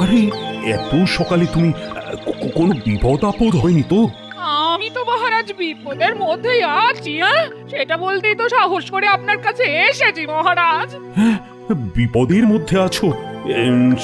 আরে এত সকালে তুমি কোনো বিপদ আপদ হয়নি তো? আমি তো মহারাজ বিপদের মধ্যেই আছি, সেটা বলতেই তো সাহস করে আপনার কাছে এসেছি মহারাজ। হ্যাঁ, বিপদের মধ্যে আছো?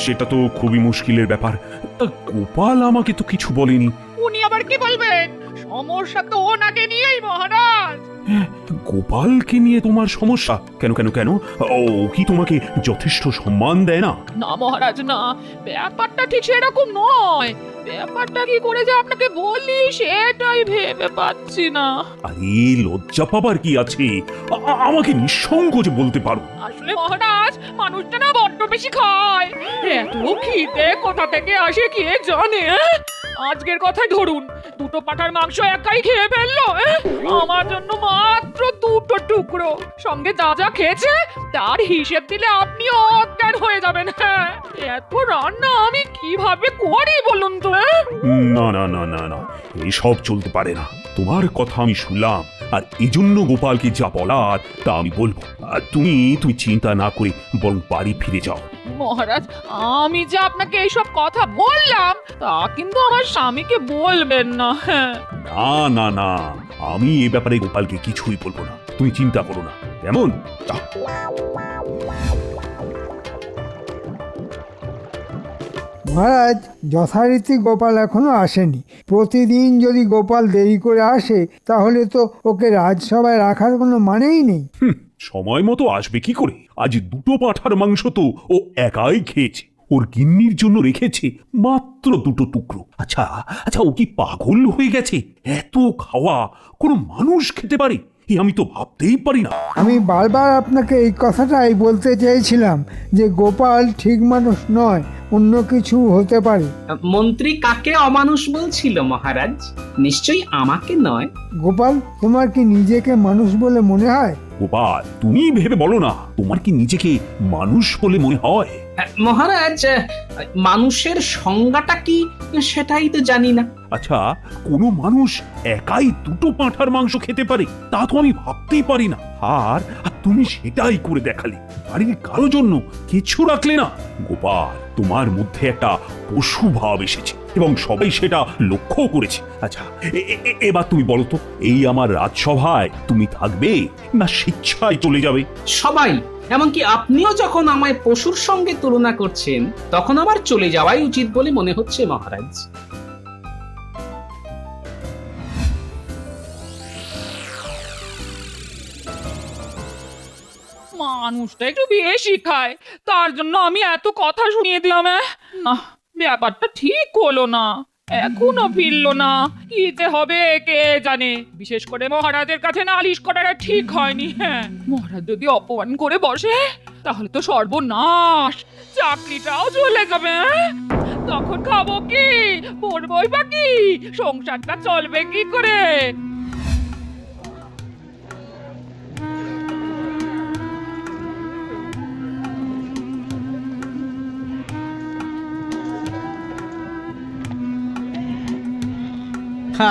সেটা তো খুবই মুশকিলের ব্যাপার। তা গোপাল আমাকে তো কিছু বলেনি। উনি আবার কি বলবেন? সমস্যা তো ওনাকে নিয়েই মহারাজ। হ্যাঁ, গোপালকে নিয়ে তোমার সমস্যা? কেন কেন কেন? ও কি তোমাকে যথেষ্ট সম্মান দেয় না? না মহারাজ না, ব্যাপারটা ঠিক সেরকম নয়। ব্যাপারটা কি করে যে আপনাকে বলি সেটাই ভেবে পাচ্ছি না। আরে লজ্জা পাবার কি আছে? আমাকে নিঃসংকোচে বলতে পারো। আসলে মহারাজ, মানুষটা না বড্ড বেশি খায়। এত খিদে কোথা থেকে আসে কে জানে। আজকের কথাই ধরুন, দুটো পাঁঠার মাংস একাই খেয়ে ফেললো। আমার জন্য মাত্র দুটো টুকরো, সঙ্গে যা যা খেয়েছে তার হিসেব দিলে আপনিও অজ্ঞান হয়ে যাবেন। এত রান্না আমি কিভাবে করি বলুন তো? না না না না না, এসব চলতে পারে না। তোমার কথা আমি শুনলাম, আর এজন্য গোপালকে যা বলার তা আমি বলবো। আর তুমি তুমি চিন্তা না করে বরং বাড়ি ফিরে যাও। মহারাজ, আমি যে আপনাকে এইসব কথা বললাম তা কিন্তু আমার স্বামীকে বলবেন না। না না না, আমি এ ব্যাপারে গোপালকে কিছুই বলবো না, তুমি চিন্তা করো না। কেমন? যাও। মহারাজ, যথারীতি গোপাল এখনো আসেনি। প্রতিদিন যদি গোপাল দেরি করে আসে তাহলে তো ওকে রাজসভায় রাখার কোনো মানেই নেই। সময় মতো আসবে কি করে? আজ দুটো পাঁঠার মাংস তো ও একাই খেয়েছে। ওর গিন্নির জন্য রেখেছে মাত্র দুটো টুকরো। আচ্ছা আচ্ছা, ও কি পাগল হয়ে গেছে? এত খাওয়া কোনো মানুষ খেতে পারে? আমি তো ভাবতেই পারি না। আমি বারবার আপনাকে এই কথাটাই বলতে চেয়েছিলাম যে গোপাল ঠিক মানুষ নয়, অন্য কিছু হতে পারে। মন্ত্রী কাকে অমানুষ বলছিল মহারাজ? নিশ্চয়ই আমাকে নয়। গোপাল, তোমার কি নিজেকে মানুষ বলে মনে হয়? গোপাল, তুমি ভেবে বলো না, তোমার কি নিজেকে মানুষ বলে মনে হয়? মহারাজ, মানুষের সংজ্ঞাটা কি সেটাই তো জানি না। আচ্ছা, কোনো মানুষ একাই দুটো পাঁঠার মাংস খেতে পারে? তা তো আমি ভাবতেই পারি না। আর তুমি সেটাই করে দেখালে, বাড়ির কারো জন্য কিছু রাখলে না। গোপাল, তোমার মধ্যে একটা পশু ভাব এসেছে এবং সবাই সেটা লক্ষ্য করেছে। আচ্ছা, এবার তুমি বলো তো, এই আমার রাজসভায় তুমি থাকবে না স্বেচ্ছায় চলে যাবে? সবাই, এমনকি আপনিও যখন আমায় পশুর সঙ্গে তুলনা করছেন তখন আমার চলে যাওয়াই উচিত বলে মনে হচ্ছে মহারাজ। মানুষটা একটু বেশি খায়, তার জন্য আমি এত কথা শুনিয়ে দিলাম। না, ব্যাপারটা ঠিক হলো না। এখনো ফিরলো না। কি যে হবে কে জানে। বিশেষ করে মহারাজের কাছে নালিশ করাটা ঠিক হয়নি। মহারাজ যদি অপমান করে বসে তাহলে তো সর্বনাশ, চাকরিটাও চলে যাবে। তখন খাবো কি, পড়বই বা কি, সংসারটা চলবে কি করে?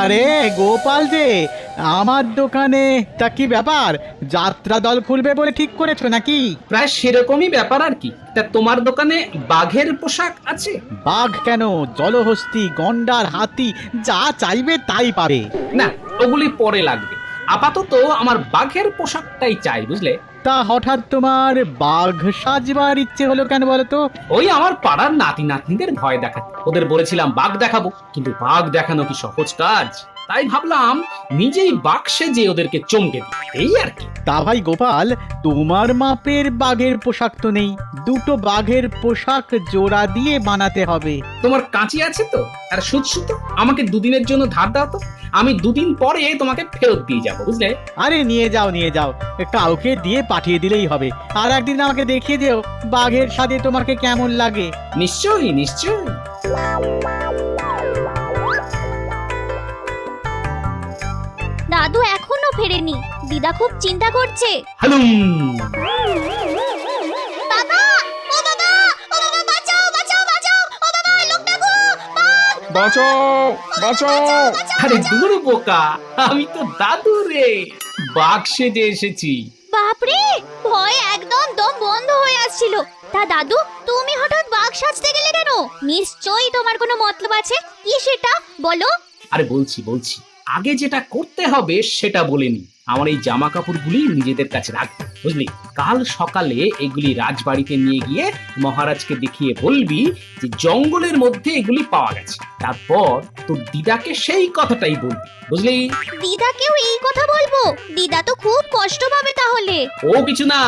আরে গোপাল যে, আমার দোকানে তা কি ব্যাপার? যাত্রা দল খুলবে বলে ঠিক করেছো নাকি? প্রায় সেরকমই ব্যাপার আর কি। তা তোমার দোকানে বাঘের পোশাক আছে? বাঘ কেন, জলহস্তি, গন্ডার, হাতি, যা চাইবে তাই পাবে। না, ওগুলি পরে লাগবে। আপাতত আমার বাঘের পোশাকটাই চাই, বুঝলে? তা হঠাৎ তোমার বাঘ সাজবার ইচ্ছে হলো কেন বলো তো? ওই আমার পাড়ার নাতি নাতনিদের ভয় দেখাতে। ওদের বলেছিলাম বাঘ দেখাবো, কিন্তু বাঘ দেখানো কি সহজ কাজ? তাই ভাবলাম নিজেই বাঘ সেজে ওদেরকে চমকে দিই, এই আর কি। তা ভাই গোপাল, তোমার মাপের বাঘের পোশাক তো নেই। দুটো বাঘের পোশাক জোড়া দিয়ে বানাতে হবে। তোমার কাঁচি আছে তো? আর সুতো আমাকে দুদিনের জন্য ধার দাও তো। আমি দুদিন পরে তোমাকে ফেরত দিয়ে যাবো, বুঝলে? আরে নিয়ে যাও নিয়ে যাও, কাউকে দিয়ে পাঠিয়ে দিলেই হবে। আর একদিন আমাকে দেখিয়ে দিও বাঘের সাথে তোমাকে কেমন লাগে। নিশ্চয়ই নিশ্চয়ই। দাদু এখনো ফেরেনি, দিদা খুব চিন্তা করছে। হ্যালো, বাবা, ও বাবা, ও বাবা, বাঁচাও বাঁচাও বাঁচাও, ও বাবা, লোকটাকু, বাঁচাও বাঁচাও! আরে দূর বোকা, আমি তো দাদু রে, বাঘ সেজে এসেছি। বাপরে, ভয় একদম দম বন্ধ হয়ে আসছিল। তা দাদু, তুমি হঠাৎ বাঘ সাজতে গেলে কেন? নিশ্চয়ই তোমার কোনো মতলব আছে। কি সেটা বলো? আরে বলছি আগে যেটা করতে হবে সেটা বলে নি। আমার এই জামা কাপড়গুলি নিজেদের কাছে রাখবি, বুঝলি? কাল সকালে এগুলি রাজবাড়িতে নিয়ে গিয়ে মহারাজকে দেখিয়ে বলবি যে জঙ্গলের মধ্যে এগুলি পাওয়া গেছে। তারপর তোর দিদাকে সেই কথাটাই বলবি, বুঝলি? দিদাকেও এই কথা বলবো? দিদা তো খুব কষ্ট পাবে তাহলে। ও কিছু না,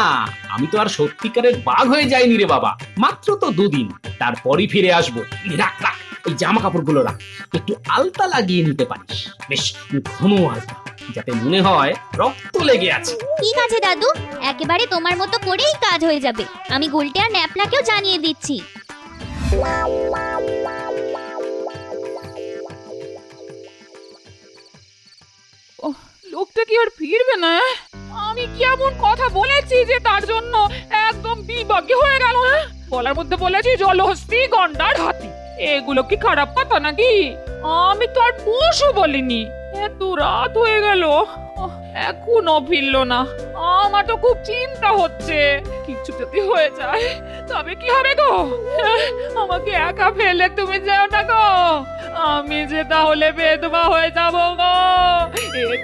আমি তো আর সত্যিকারের বাঘ হয়ে যাইনি রে বাবা, মাত্র তো 2 দিন, তারপরই ফিরে আসবো। রাখ রাখ, এই জামা কাপড়গুলো রাখ, একটু আলতা লাগিয়ে নিতে পারিস, বেশ ঘন আলতা, যাতে মনে হয় রক্ত লেগে আছে। ঠিক আছে দাদু, একেবারে তোমার মতো করেই কাজ হয়ে যাবে। আমি গুলটে আর ন্যাপলাকেও জানিয়ে দিচ্ছি। লোকটা কি আর ফিরবে না? আমি কি এমন কথা বলেছি যে তার জন্য একদম বিভাগে হয়ে গেল? বলার মধ্যে বলেছি জলহস্তি, গন্ডার, হাতি। এগুলো কি খারাপ কথা নাকি? আমি তো আর পশু বলিনি। এত রাত হয়ে গেল, এখনো ফিরলো না। আমার তো খুব চিন্তা হচ্ছে, কিছু যদি হয়ে যায় তবে কি হবে গো? আমাকে একা ফেলে তুমি যেও না গো, আমি যে তাহলে বেদবা হয়ে যাব গো।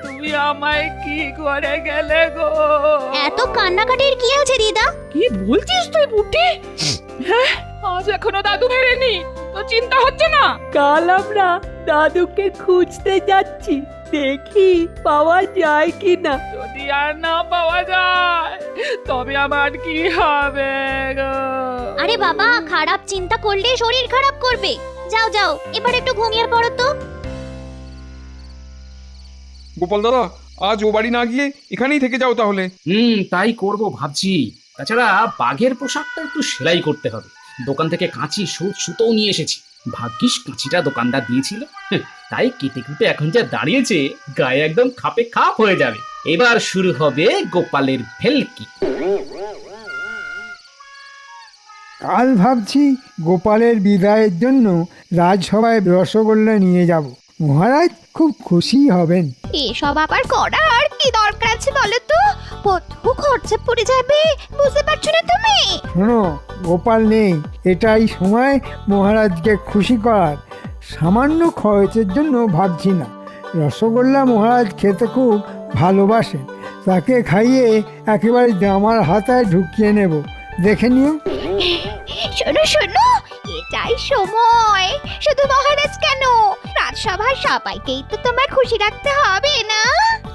তুমি আমায় কি করে গেলে গো? এত কান্নাকাটির কি আছে দিদা? কি বলছিস তুই বুটি? হ্যাঁ, আজ এখনো দাদু ফেরেনি, তো চিন্তা হচ্ছে না? কাল আমরা দাদুকে খুঁজতে যাচ্ছি, দেখি পাওয়া যায় কিনা। যদি আর না পাওয়া যায় তবে আমার কি হবে গো? আরে বাবা, খারাপ চিন্তা করলে শরীর খারাপ করবে। যাও যাও, এবার একটু ঘুমিয়ে পড়ো তো। গোপাল দাদা, আজ ও বাড়ি না গিয়ে এখানেই থেকে যাও তাহলে। তাই করব ভাবছি। তাছাড়া বাঘের পোশাকটা একটু সেলাই করতে হবে। দোকান থেকে কাঁচি, সুতোও নিয়ে এসেছি। ভাগ্যিস কাঁচিটা দোকানদার দিয়েছিল, তাই কেটে কুটে এখন যা দাঁড়িয়েছে, গায়ে একদম খাপে খাপ হয়ে যাবে। এবার শুরু হবে গোপালের ভেলকি। কাল ভাবছি গোপালের বিদায়ের জন্য রাজসভায় রসগোল্লা নিয়ে যাব। মহারাজ খুব খুশি হবেন। এসব আবার করার কি দরকার আছে বলো তো? কত খরচা পড়ে যাবে, বুঝতে পারছো না তুমি? শোনো, গোপাল নেই, এটাই সময় মহারাজকে খুশি করার। সামান্য খরচের জন্য ভাবছি না। রসগোল্লা মহারাজ খেতে খুব ভালোবাসেন, তাকে খাইয়ে একেবারে জামার হাতায় ঢুকিয়ে নেব, দেখে নিও। শোনো শোনো, এটাই সময়। শুধু মহারাজ কেন, রাজসভার সবাইকেই তো তোমার খুশি রাখতে হবে না?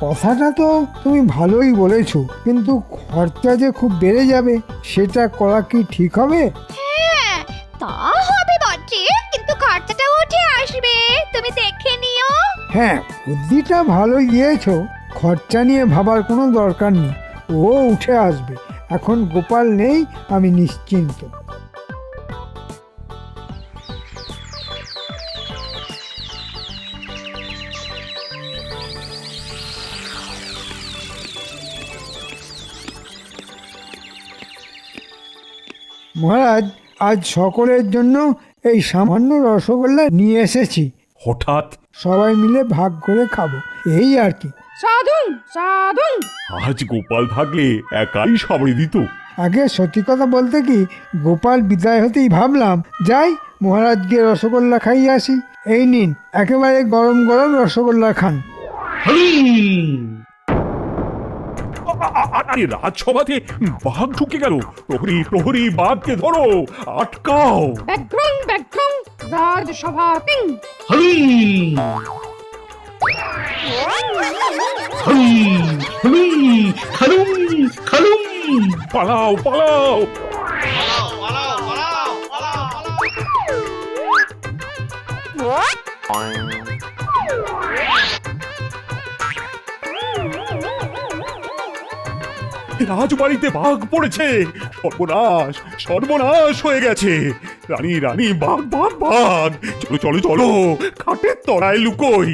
কথাটা তো তুমি ভালোই বলেছো, কিন্তু খরচা যে খুব বেড়ে যাবে, সেটা করা কি ঠিক হবে? হ্যাঁ, তা হবে বটে, কিন্তু খরচাটা উঠে আসবে, তুমি দেখে নিও। হ্যাঁ, বুদ্ধিটা ভালোই দিয়েছো। খরচা নিয়ে ভাবার কোনো দরকার নেই, ও উঠে আসবে। এখন গোপাল নেই, আমি নিশ্চিন্ত। মহারাজ, আজ সকলের জন্য এই সামান্য রসগোল্লা নিয়ে এসেছি। হঠাৎ সবাই মিলে ভাগ করে খাবো, এই আর কি। সাধু সাধু, আজ গোপাল থাকলে একাই সাবড়ে দিত। আগে সত্যি কথা বলতে কি, গোপাল বিদায় হতেই ভাবলাম যাই মহারাজকে রসগোল্লা খাইয়ে আসি। এই নিন, একেবারে গরম গরম রসগোল্লা খান। আরে রাজসভাতে বাঘ ঢুকে গেল! প্রহরী প্রহরী, বাঘকে ধরো, আটকাও! ব্যাঘ্রং ব্যাঘ্রং রাজসভাতিং। পালাও পালাও! রাজবাড়িতে বাঘ পড়েছে! সর্বনাশ সর্বনাশ হয়ে গেছে! রানী রানী, বাঘ বাঘ বাঘ! চলো চলো চলো, খাটের তলায় লুকোই।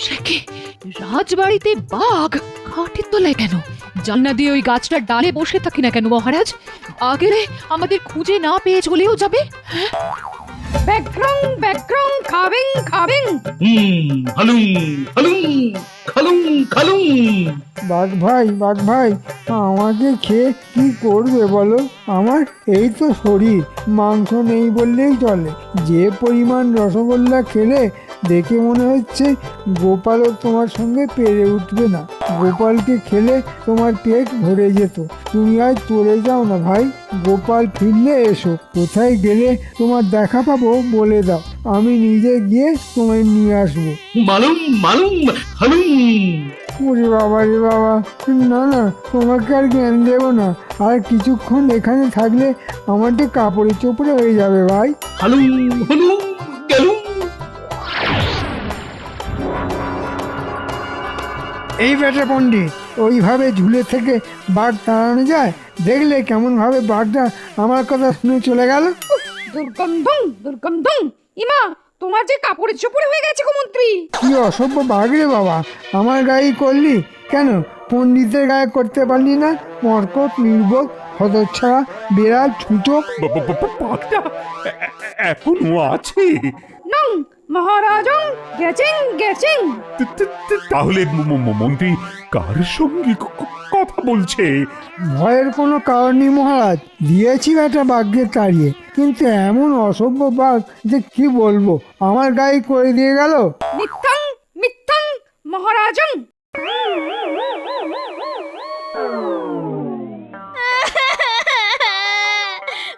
সে কি, রাজবাড়িতে বাঘ? খাটের তলায় কেন? জানলা দিয়ে ওই গাছটার ডালে বসে থাকি না কেন মহারাজ? আগেরে আমাদের খুঁজে না পেয়ে চলেও যাবে। ব্যাকগ্রাউং ব্যাকগ্রাউং খাবেন খাবেন। হালুম হালুম খালুম খালুম। বাঘ ভাই আমাকে খেয়ে কি করবে বলো? আমার এই তো শরীর, মাংস নেই বললেই চলে। যে পরিমাণ রসগোল্লা খেলে দেখে মনে হচ্ছে গোপালও তোমার সঙ্গে পেরে উঠবে না। গোপালকে খেলে তোমার পেট ভরে যেত। তুমি আজ চলে যাও না ভাই, গোপাল ফিরলে এসো। কোথায় গেলে তোমার দেখা পাবো বলে দাও, আমি নিজে গিয়ে তোমায় নিয়ে আসবো। মালুম মালুম হালুম। ওরে বাবা রে বাবা, না তোমাকে আর জ্ঞান দেবো না। আর কিছুক্ষণ এখানে থাকলে আমাদের কাপড়ে চোপড়ে হয়ে যাবে ভাই। হালুম হালুম গেলুম। এই বেটা পণ্ডিত, ওইভাবে ঝুলে থেকে বাঘ তাড়ানো যায়? দেখলে কেমন ভাবে বাঘটা আমার কথা শুনে চলে গেল। দুর্গন্ধং দুর্গন্ধং। ইমা, তোমার যে কাপড়ে চোপড়ে হয়ে গেছে গো মন্ত্রী। কি অসভ্য বাঘ রে বাবা, আমার গায়ে করলি কেন? পণ্ডিতের গায়ে করতে পারলি না? মরকট, নির্বোধ, হতচ্ছাড়া, বিড়াল, ছুঁচো। বাঘটা এখনো আছে? নং মহারাজং গেছেন গেছেন। তাহলে মন্ত্রী কার সঙ্গে কথা বলছে? ভয়ের কোনো কারণ নেই মহারাজ, দিয়েছি একটা বাঘকে তাড়িয়ে, কিন্তু এমন অসভ্য বাঘ যে কি বলবো, আমার গায়ে করে দিয়ে গেল। মিথ্যাং মিথ্যাং মহারাজং।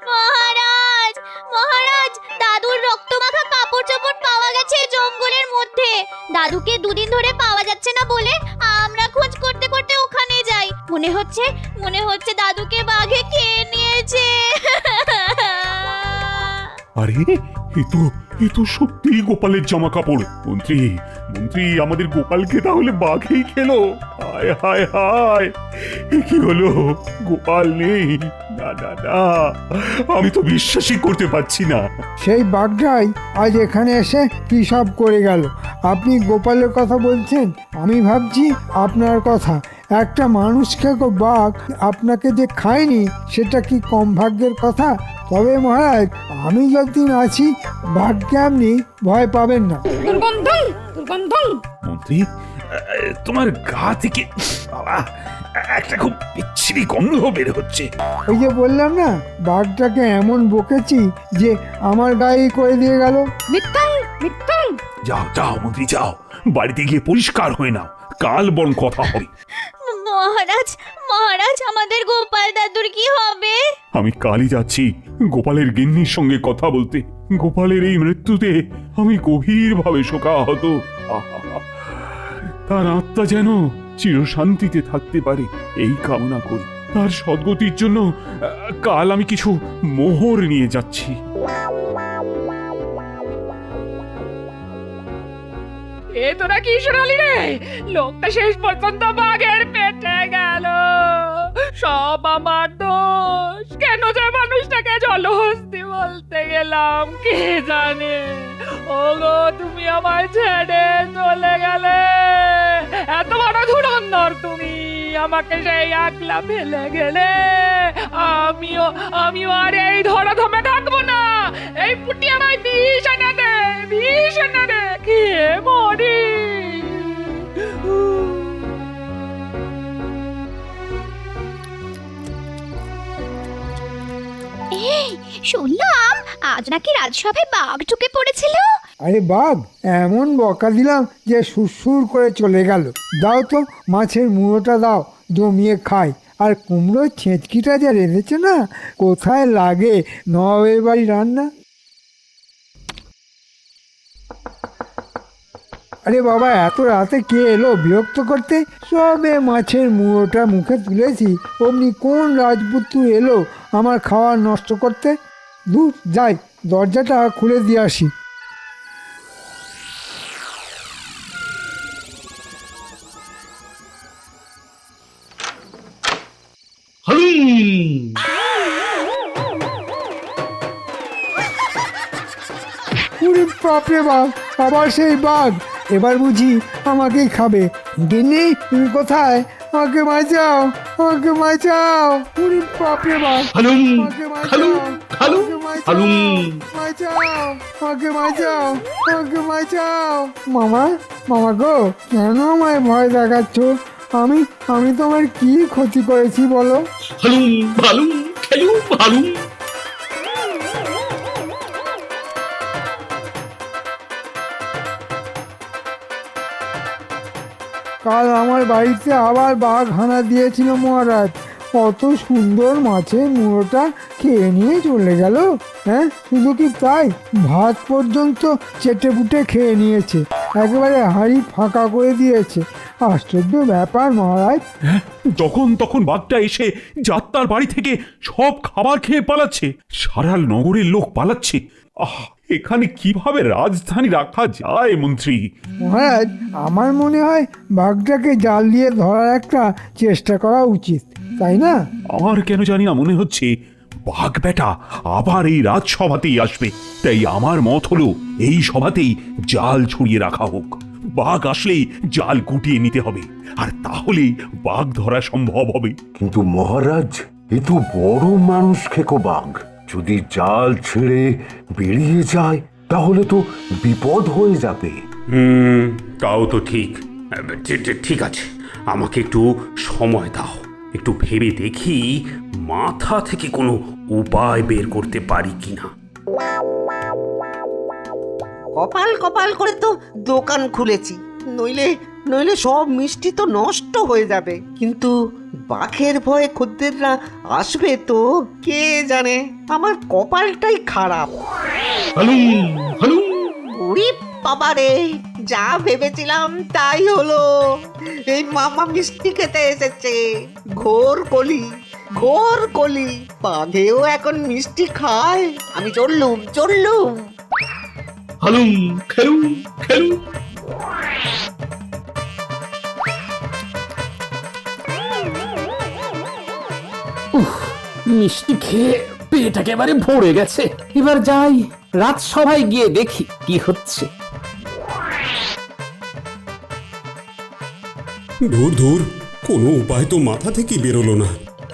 মহারাজ মহারাজ, দাদুর রক্তমাখা কাপড় চোপড় পাওয়া গেছে জঙ্গলের মধ্যে। দাদুকে দুদিন ধরে পাওয়া যাচ্ছে না বলে আমরা খোঁজ করতে করতে ওখানে যাই। মনে হচ্ছে দাদুকে বাঘে খেয়ে নিয়েছে। আরে এ তো সত্যি গোপালের জামা কাপড়। মন্ত্রী আমাদের গোপালকে তাহলে বাঘেই খেলো। হায় হায় হায়, এ কি হলো? গোপাল নেই? না না না, আমি তো বিশ্বাসই করতে পারছি না। সেই বাঘটাই আজ এখানে এসে কি সব করে গেল। আপনি গোপালের কথা বলছেন, আমি ভাবছি আপনার কথা। একটা মানুষকে বাঘ আপনাকে যে খায়নি, সেটা কি কম ভাগ্যের কথা? তবে মহারাজ, আমি যতদিন আছি ভাগ্যে আপনি ভয় পাবেন না। দুর্গন্ধং দুর্গন্ধং। মন্ত্রী, তোমার গা থেকে বাবা একটা খুব বিচ্ছিরি গন্ধ বের হচ্ছে। ওই যে বললাম না, বাঘটাকে এমন বকেছি যে আমার গায়ে করে দিয়ে গেল। মিথ্যাং মিথ্যাং। যাও মন্ত্রী যাও, বাড়িতে গিয়ে পরিষ্কার হয়ে নাও, কাল বরং কথা হবে। মহারাজ, আমাদের গোপাল দাদুর কি হবে? আমি কালই যাচ্ছি গোপালের গিন্নির সঙ্গে কথা বলতে। গোপালের এই মৃত্যুতে আমি গভীরভাবে শোকাহত। আহা, তার আত্মা যেন চিরশান্তিতে থাকতে পারে এই কামনা করি। তার সদ্গতির জন্য কাল আমি কিছু মোহর নিয়ে যাচ্ছি। এ তোরা কি শোনালি রে? লোকটা শেষ পর্যন্ত বাঘের পেটে গেল। সব আমার দোষ। কেন যে মানুষটাকে জলহস্তি বলতে গেলাম কে জানে। ওগো, তুমি আমায় ছেড়ে চলে গেলে। এত বড় ধুরন্ধর তুমি, আমাকে সেই একলা ফেলে গেলে। আমিও আর এই ধরাধামে থাকবো না। এই পুটি আমায় বিষ এনে দে, খেয়ে মরি। এই শুনলাম আজ নাকি রাজসভায় বাঘ ঢুকে পড়েছিল। আরে বাঘ এমন বকা দিলাম যে সুরসুর করে চলে গেল। দাও তো মাছের মুড়োটা দাও, জমিয়ে খাই। আর কুমড়োর ছেঁচকিটা যা রেঁধেছে না, কোথায় লাগে নবাবের বাড়ি রান্না। আরে বাবা, এত রাতে কে এলো বিরক্ত করতে? সবে মাছের মুড়োটা মুখে তুলেছি, অমনি কোন রাজপুত্র এলো আমার খাওয়া নষ্ট করতে। দূর যাই, দরজাটা খুলে দিয়ে আসি। বাপরে বাপ, আবার সেই বাঘ। এবার বুঝি আমাকেই খাবে। গিন্নি তুমি কোথায়? আমাকে বাঁচাও, আমাকে বাঁচাও! ওরে বাপরে বাপ! হালুম আমাকে খালু বাঁচাও, খালু আমাকে বাঁচাও, হালুম বাঁচাও, আমাকে বাঁচাও, আমাকে বাঁচাও! মামা, মামা গো, কেন আমায় ভয় দেখাচ্ছ? আমি আমি তোমার কি ক্ষতি করেছি বলো? হালুম হালুম খেলু হালুম। কাল আমার বাড়িতে আবার বাঘ হানা দিয়েছিল মহারাজ। কত সুন্দর মাছের মুড়োটা খেয়ে নিয়ে চলে গেল। হ্যাঁ, শুধু কি তাই, ভাত পর্যন্ত চেটেপুটে খেয়ে নিয়েছে, একেবারে হাঁড়ি ফাঁকা করে দিয়েছে। আশ্চর্য ব্যাপার মহারাজ। যখন তখন বাঘটা এসে যাত্রার বাড়ি থেকে সব খাবার খেয়ে পালাচ্ছে, সারা নগরের লোক পালাচ্ছে। আহ, এখানে কিভাবে রাজধানী রাখা যায় মন্ত্রী? মহারাজ, আমার মনে হয় বাঘটাকে জাল দিয়ে ধরার একটা চেষ্টা করা উচিত, তাই না? আমার কেন জানি না মনে হচ্ছে বাঘ বেটা আবার এই রাজসভাতেই আসবে। তাই আমার মত হলো এই সভাতেই জাল ছড়িয়ে রাখা হোক। বাঘ আসলেই জাল গুটিয়ে নিতে হবে, আর তাহলেই বাঘ ধরা সম্ভব হবে। কিন্তু মহারাজ, এ তো বড় মানুষ খেকো বাঘ। যদি জাল ছেড়ে বেরিয়ে যায় তাহলে তো বিপদ হয়ে যাবে। তাও তো ঠিক। ঠিক আছে, আমাকে একটু সময় দাও, একটু ভেবে দেখি মাথা থেকে কোনো উপায় বের করতে পারি কিনা। কপাল কপাল করে তো দোকান খুলেছি, নইলে নইলে সব মিষ্টি তো নষ্ট হয়ে যাবে। কিন্তু বাঘের ভয়ে খদ্দেররা আসবে তো, কে জানে। আমার কপালটাই খারাপ। হালুম হালুম। ওরে বাবারে, যা ভেবেছিলাম তাই হলো। এই মামা মিষ্টি খেতে এসেছে। ঘোর কলি, ঘোর কলি। বাঘেও এখন মিষ্টি খায়। আমি চললুম চললুম। হালুম খেলু খেলু। মিষ্টি খেয়ে পেট একেবারে ভরে গেছে। এবার যাই, রাজসভায় গিয়ে দেখি কি হচ্ছে। ধুর ধুর, কোনো উপায় তো মাথা থেকে বেরোলো না।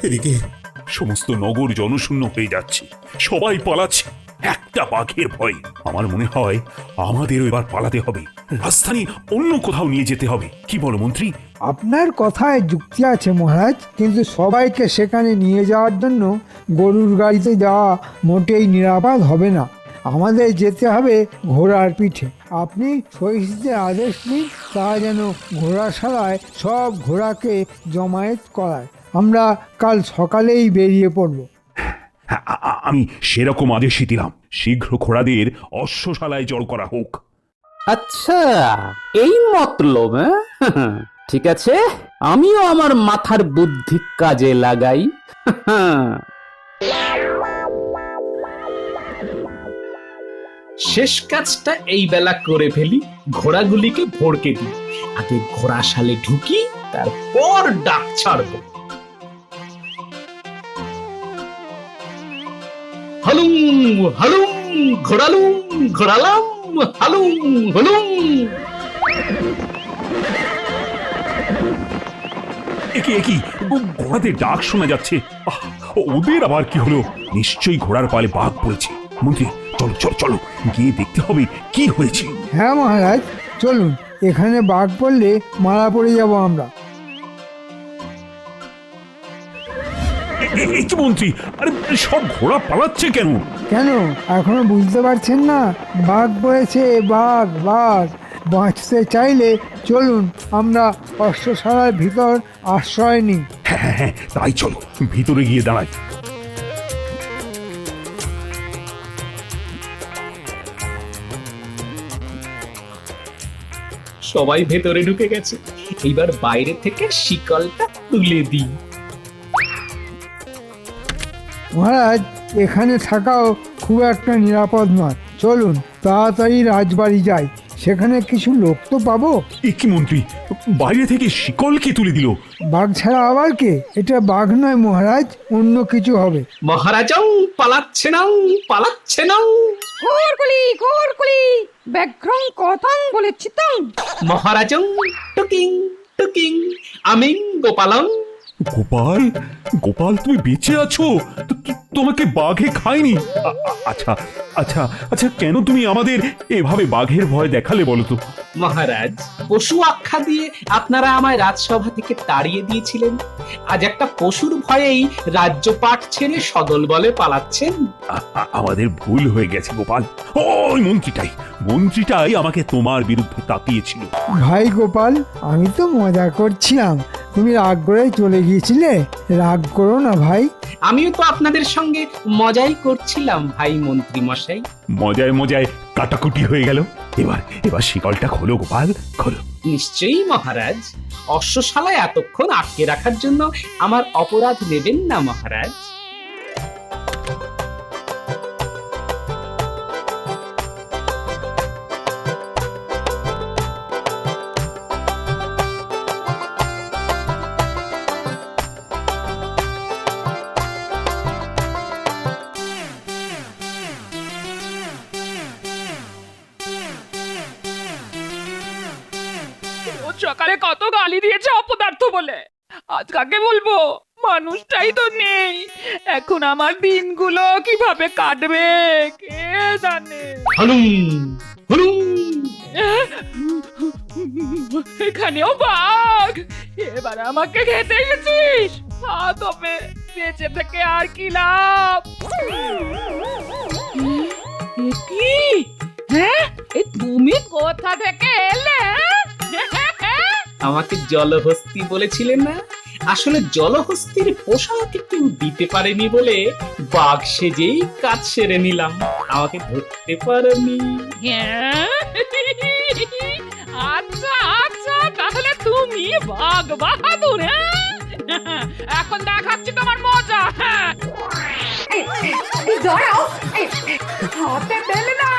এদিকে সমস্ত নগর জনশূন্য হয়ে যাচ্ছে, সবাই পালাচ্ছে একটা বাঘের ভয়। আমার মনে হয় আমাদেরও এবার পালাতে হবে, রাজধানী অন্য কোথাও নিয়ে যেতে হবে। কি বলো মন্ত্রী? আপনার কথায় যুক্তি আছে মহারাজ, কিন্তু সবাইকে সেখানে নিয়ে যাওয়ার জন্য গরুর গাড়িতে যাওয়া মোটেই নিরাপদ হবে না। আমাদের যেতে হবে ঘোড়ার পিঠে। আপনি সহিসদের আদেশ দিন, তারা যেন ঘোড়াশালায় সব ঘোড়াকে জমায়েত করায়। আমরা কাল সকালেই বেরিয়ে পড়ব। আমি সেরকম আদেশই দিলাম, শীঘ্র ঘোড়াদের অশ্বশালায় জড় করা হোক। আচ্ছা, এই মতলব? হ্যাঁ? ঠিক আছে, আমিও আমার মাথার বুদ্ধি কাজে লাগাই। শেষ কাজটা এই বেলা করে ফেলি, ঘোড়াগুলিকে ভড়কে দিই। আগে ঘোড়াশালে ঢুকি, তারপর ডাক ছাড়বো। হালুম হালুম ঘোড়ালুম ঘোড়ালাম, হালুম হালুম। একি একি, ঘোড়াদের ডাক শোনা যাচ্ছে। আহ, ওদের আবার কি হলো? নিশ্চয়ই ঘোড়ার পালে বাঘ পড়েছে। মন্ত্রী, চলো চলো চলো, গিয়ে দেখতে হবে কি হয়েছে। হ্যাঁ মহারাজ, চলুন। এখানে বাঘ পড়লে মারা পড়ে যাব আমরা। কি মন্ত্রী, আরে সব ঘোড়া পালাচ্ছে কেন? কেন এখনো বুঝতে পারছেন না? বাঘ পড়েছে, বাঘ বাঘ। বাঁচতে চাইলে চলুন আমরা অশ্বশালার ভিতর আশ্রয় নিই। হ্যাঁ হ্যাঁ, তাই চলো, ভিতরে গিয়ে দাঁড়াই। সবাই ভেতরে ঢুকে গেছে, এইবার বাইরে থেকে শিকলটা তুলে দিই। মহারাজ, এখানে থাকাও খুব একটা নিরাপদ নয়। চলুন তাড়াতাড়ি রাজবাড়ি যাই, সেখানে কিছু লোক তো পাবো। কি মন্ত্রী, বাইরে থেকে শিকল কে তুলে দিল? বাঘ ছাড়া আবার কে? এটা বাঘ নয় মহারাজ, অন্য কিছু হবে। মহারাজাও পালাচ্ছে না, পালাচ্ছে না। ঘোরকুলি ব্যাঘ্রং কথাং বলেছি তো। মহারাজাও টুকিং টুকিং আমিং গোপালং। গোপাল, গোপাল তুমি বেঁচে আছো? তোমাকে বাঘে খায়নি? আচ্ছা আচ্ছা আচ্ছা, কেন তুমি আমাদের এভাবে বাঘের ভয় দেখালে বলো তো? মহারাজ, পশু আখ্যা দিয়ে আপনারা আমায় রাজসভা থেকে তাড়িয়ে দিয়েছিলেন। আজ একটা পশুর ভয়েই রাজ্যপাট ছেড়ে সদল বলে পালাচ্ছেন। আমাদের ভুল হয়ে গেছে গোপাল। ওই মন্ত্রীটাই আমাকে তোমার বিরুদ্ধে তাকিয়েছিল। ভাই গোপাল, আমি তো মজা করছিলাম, তুমি রাগ করে চলে গিয়েছিলে। রাগ করো না ভাই। আমিও তো আপনাদের সঙ্গে মজাই করছিলাম ভাই মন্ত্রী মশাই। মজায় মজায় কাটাকুটি হয়ে গেল। এবার শিকলটা খোলো গোপাল, খোলো। নিশ্চয়ই মহারাজ। অশ্বশালায় এতক্ষণ আটকে রাখার জন্য আমার অপরাধ নেবেন না মহারাজ। রোজ সকালে কত গালি দিয়েছে অপদার্থ বলে, আজ কাকে বলবো? মানুষটাই তো নেই। এখন আমার দিনগুলো কিভাবে কাটবে কে জানে। হলুম হলুম। এখানেও বাঘ! এবার আমাকে খেতে গেছিস? তবে বেঁচে থেকে আর কি লাভ? কি? হ্যাঁ, তুমি কোথা থেকে এলে? আমাকে জলহস্তি বলেছিলেন না? আসলে জলহস্তির পোশাক কেউ দিতে পারেনি বলে বাঘ সেজেই কাজ সেরে নিলাম। আমাকে ধরতে পারেনি। আচ্ছা আচ্ছা, তাহলে তুমি বাঘ বাহাদুর। এখন দেখাচ্ছি তোমার মজা। দাঁড়াও, হাতে পেলে না।